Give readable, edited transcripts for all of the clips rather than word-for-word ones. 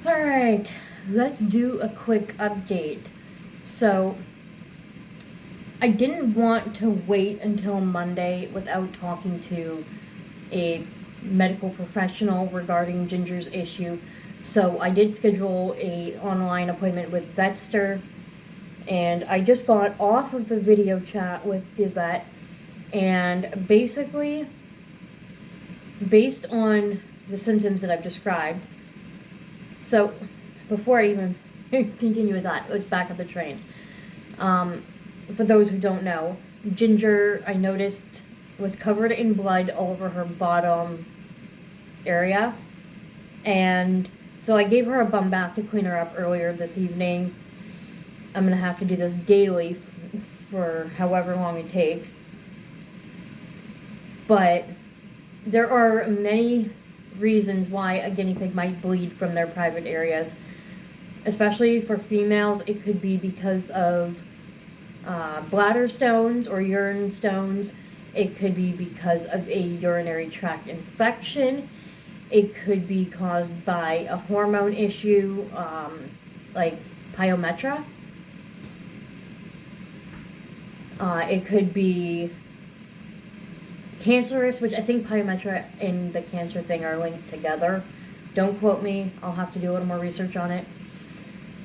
Alright, let's do a quick update. So, I didn't want to wait until Monday without talking to a medical professional regarding Ginger's issue. So I did schedule a online appointment with Vetster, and I just got off of the video chat with the vet, and basically, based on the symptoms that I've described, so before I even continue with that, let's back up the train. For those who don't know, Ginger, I noticed, was covered in blood all over her bottom area. And so I gave her a bum bath to clean her up earlier this evening. I'm going to have to do this daily for however long it takes. But there are many reasons why a guinea pig might bleed from their private areas. Especially for females, it could be because of bladder stones or urine stones. It could be because of a urinary tract infection. It could be caused by a hormone issue, like pyometra. It could be cancerous, which I think pyometra and the cancer thing are linked together. Don't quote me. I'll have to do a little more research on it.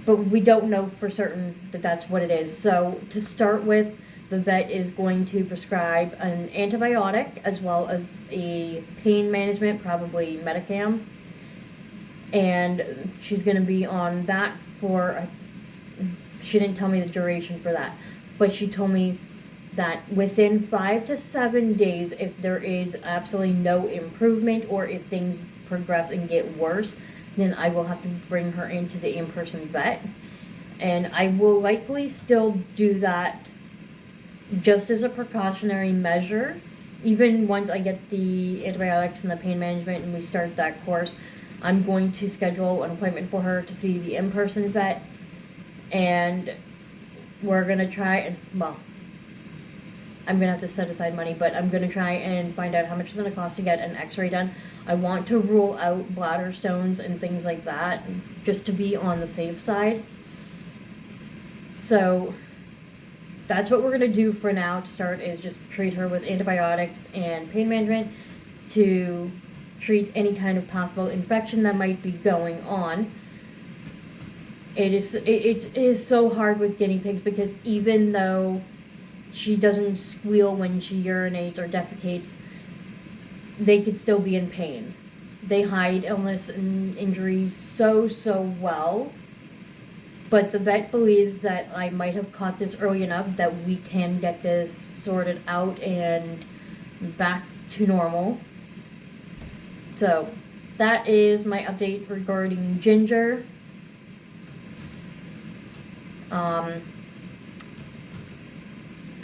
But we don't know for certain that that's what it is. So to start with, the vet is going to prescribe an antibiotic as well as a pain management, probably Metacam. And she's going to be on that for, she didn't tell me the duration for that, but she told me that within 5 to 7 days, if there is absolutely no improvement or if things progress and get worse, then I will have to bring her into the in-person vet. And I will likely still do that just as a precautionary measure. Even once I get the antibiotics and the pain management and we start that course, I'm going to schedule an appointment for her to see the in-person vet. And we're going to try and, well, I'm going to have to set aside money, but I'm going to try and find out how much it's going to cost to get an x-ray done. I want to rule out bladder stones and things like that, just to be on the safe side. So that's what we're going to do for now to start, is just treat her with antibiotics and pain management to treat any kind of possible infection that might be going on. It is so hard with guinea pigs because even though she doesn't squeal when she urinates or defecates, they could still be in pain. They hide illness and injuries so well. But the vet believes that I might have caught this early enough that we can get this sorted out and back to normal. So that is my update regarding Ginger.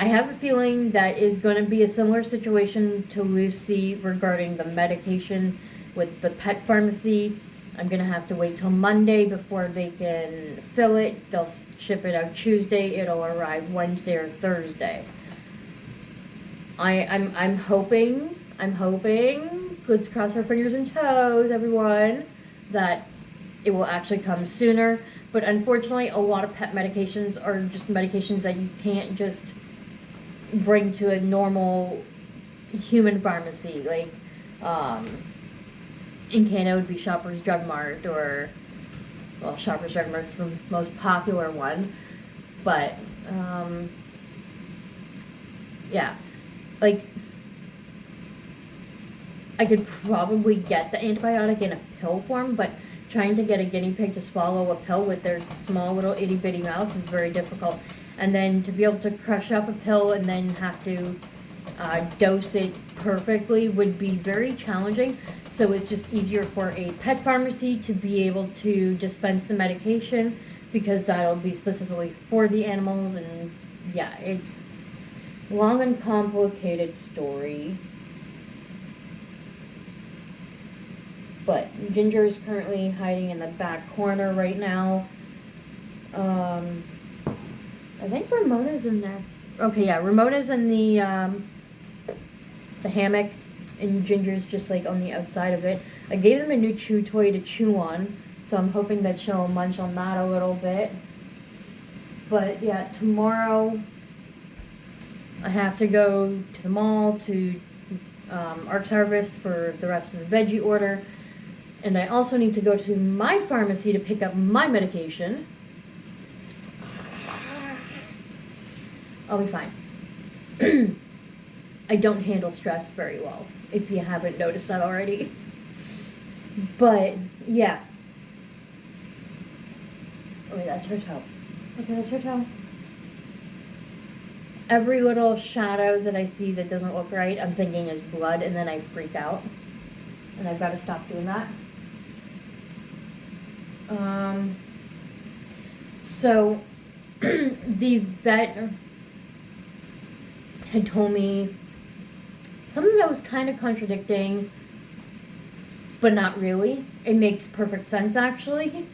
I have a feeling that is going to be a similar situation to Lucy regarding the medication with the pet pharmacy. I'm going to have to wait till Monday before they can fill it. They'll ship it out Tuesday. It'll arrive Wednesday or Thursday. I'm hoping, let's cross our fingers and toes, everyone, that it will actually come sooner. But unfortunately, a lot of pet medications are just medications that you can't just bring to a normal human pharmacy. Like, in Canada it would be Shoppers Drug Mart, or, well, Shoppers Drug Mart is the most popular one. But, yeah. Like, I could probably get the antibiotic in a pill form, but trying to get a guinea pig to swallow a pill with their small little itty bitty mouths is very difficult. And then to be able to crush up a pill and then have to dose it perfectly would be very challenging. So it's just easier for a pet pharmacy to be able to dispense the medication, because that'll be specifically for the animals. And yeah, it's a long and complicated story. But Ginger is currently hiding in the back corner right now. I think Ramona's in there. Okay, yeah, Ramona's in the hammock, and Ginger's just like on the outside of it. I gave them a new chew toy to chew on, So I'm hoping that she'll munch on that a little bit. But yeah, tomorrow I have to go to the mall to Arts Harvest for the rest of the veggie order. And I also need to go to my pharmacy to pick up my medication. I'll be fine. I don't handle stress very well, if you haven't noticed that already. But, yeah. Oh, wait, that's her toe. Okay, that's her toe. Every little shadow that I see that doesn't look right, I'm thinking is blood, and then I freak out. And I've got to stop doing that. So, the vet had told me something that was kind of contradicting, but not really. It makes perfect sense, actually.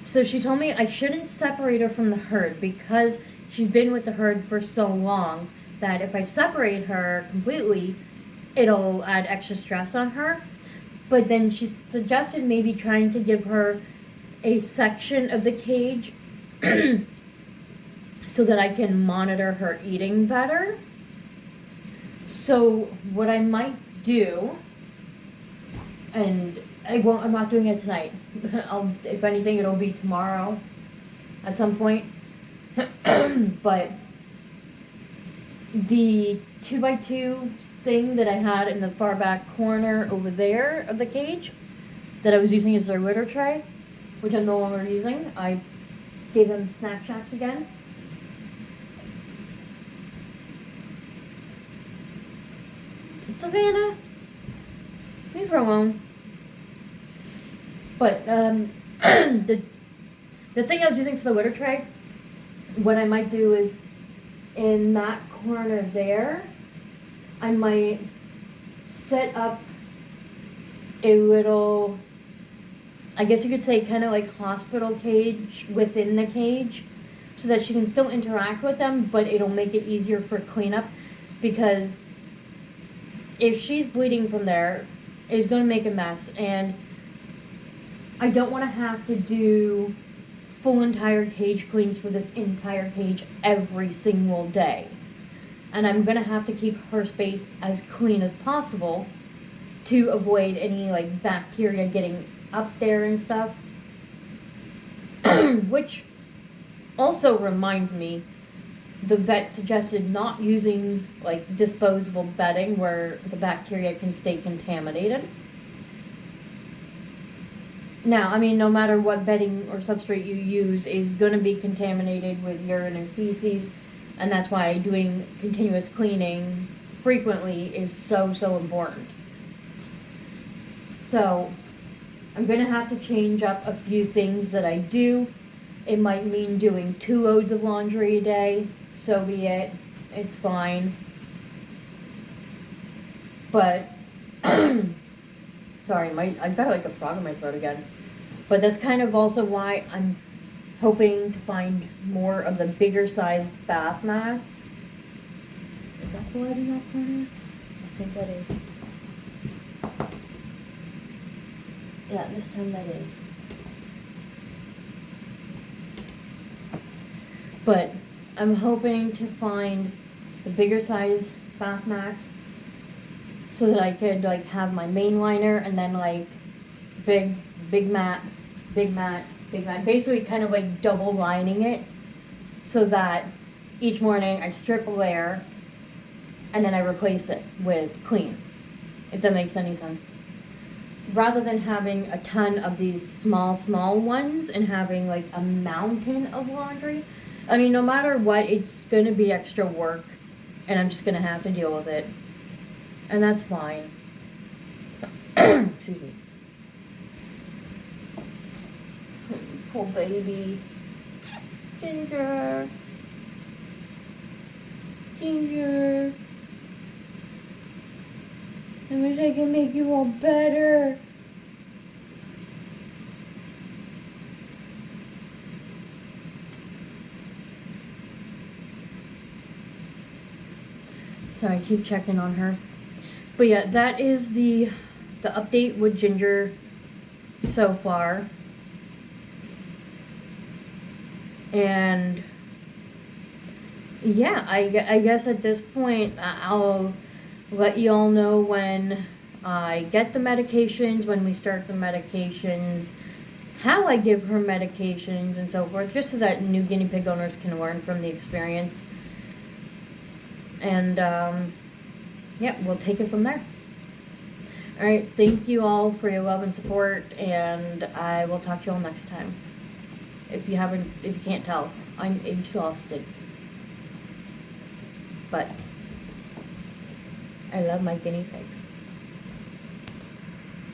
So she told me I shouldn't separate her from the herd because she's been with the herd for so long that if I separate her completely, it'll add extra stress on her. But then she suggested maybe trying to give her a section of the cage so that I can monitor her eating better. So what I might do, and I'm not doing it tonight. If anything, it'll be tomorrow at some point. But the 2x2 thing that I had in the far back corner over there of the cage that I was using as their litter tray, which I'm no longer using, I gave them snack shacks again. Savannah, leave her alone. But the thing I was using for the litter tray, what I might do is in that corner there, I might set up a little, I guess you could say kind of like hospital cage within the cage so that she can still interact with them, but it'll make it easier for cleanup because if she's bleeding from there, it's going to make a mess, and I don't want to have to do full entire cage cleans for this entire cage every single day. And I'm going to have to keep her space as clean as possible to avoid any like bacteria getting up there and stuff. Which also reminds me, the vet suggested not using like disposable bedding where the bacteria can stay contaminated. Now, I mean, no matter what bedding or substrate you use is going to be contaminated with urine and feces, and that's why doing continuous cleaning frequently is so important. So, I'm going to have to change up a few things that I do. It might mean doing 2 loads of laundry a day, so be it. It's fine. But, sorry, I've got like a frog in my throat again. But that's kind of also why I'm hoping to find more of the bigger size bath mats. Is that the light in that corner? I think that is. Yeah, this time that is. But I'm hoping to find the bigger size bath mats so that I could like have my main liner and then like big mat, basically kind of like double lining it so that each morning I strip a layer and then I replace it with clean, if that makes any sense. Rather than having a ton of these small ones and having like a mountain of laundry. I mean, no matter what, it's going to be extra work, and I'm just going to have to deal with it. And that's fine. Excuse me. Poor baby. Ginger. I wish I could make you all better. So I keep checking on her. But yeah, that is the update with Ginger. so far. And yeah, I guess at this point I'll let you all know when I get the medications, when we start the medications, how I give her medications and so forth, just so that new guinea pig owners can learn from the experience. And yeah, we'll take it from there. Alright, thank you all for your love and support, and I will talk to you all next time. If you can't tell, I'm exhausted. But I love my guinea pigs.